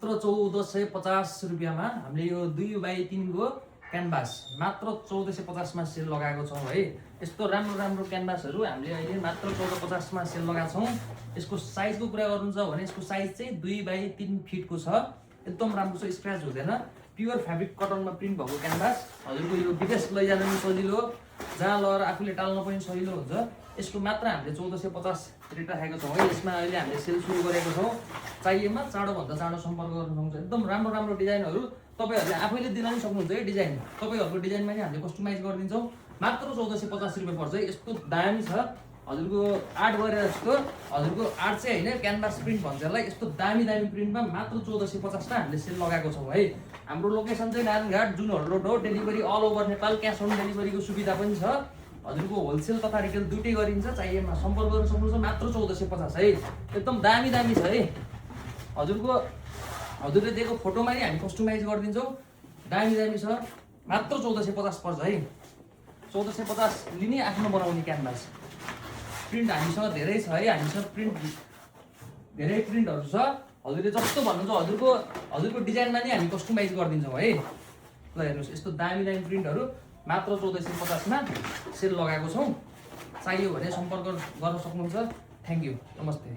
मात्र 1450 रुपियाँमा हामीले यो 2x3 को क्यानभास मात्र 1450 मा सेल लगाएको छौँ है। यस्तो राम्रो राम्रो क्यानभासहरू हामीले अहिले मात्र 1450 मा सेल लगाएको छौँ। यसको साइजको कुरा गर्नुहुन्छ भने यसको साइज चाहिँ 2x3 फिटको छ। एकदम राम्रो छ, स्क्रैच हुँदैन। प्योर फैब्रिक कटनमा प्रिन्ट भएको क्यानभास हजुरको यो विदेश लैजान पनि सजिलो, जहाँ लगेर आफूले टाल्न पनि सजिलो हुन्छ। यसको मात्र हामीले 1450 रेट राखेको छौँ है। यसमा अहिले हामीले सेल सुरु गरेको छौँ। चाहिएमा चाँडोभन्दा चाँडो सम्पर्क गर्न सक्नुहुन्छ। एकदम राम्रो राम्रो डिजाइनहरू तपाईहरुले आफैले दिन पनि सक्नुहुन्छ है। डिजाइन तपाईहरुको डिजाइनमा नि हामीले कस्टमाइज गरिदिन्छौँ। मात्र 1450 रुपियाँ पर्छ है। यस्तो दामी छ हजुरको आर्ट गरेर जस्तो। हजुरको आर्ट चाहिँ हैन, क्यानभास प्रिन्ट भन्छ यसलाई। यस्तो दामी दामी प्रिन्टमा मात्र 1450 मा हामीले सेल लगाएको छौँ है। हाम्रो लोकेसन चाहिँ नारायणघाट जुन हल रोड हो। Delivery all over Nepal, cash on डेलिभरीको सुविधा पनि छ। हजुरको होलसेल तथा रिटेल दुटै गरिन्छ। चाहिएमा सम्पर्क गर्न सक्नुहुन्छ। मात्र 1450 है। एकदम दामी दामी छ है। हजुरले दिएको फोटोमा नि हामी कस्टमाइज गरिदिन्छौँ। दामी दामी छ। मात्र 1450 पर्छ है। 1450 लिने आफ्नो बनाउने क्यानभास। प्रिन्ट हामीसँग धेरै छ है। हामीसँग धेरै प्रिन्टहरू छ। हजुरले जस्तो भन्नुहुन्छ हजुरको डिजाइनमा नि हामी कस्टमाइज गरिदिन्छौँ है। ल हेर्नुहोस्, यस्तो दामी दामी प्रिन्टहरू मात्र 1450 मा सेल लगाएको छौँ। चाहियो भने सम्पर्क गर्न सक्नुहुन्छ। थ्याङ्क यू, नमस्ते।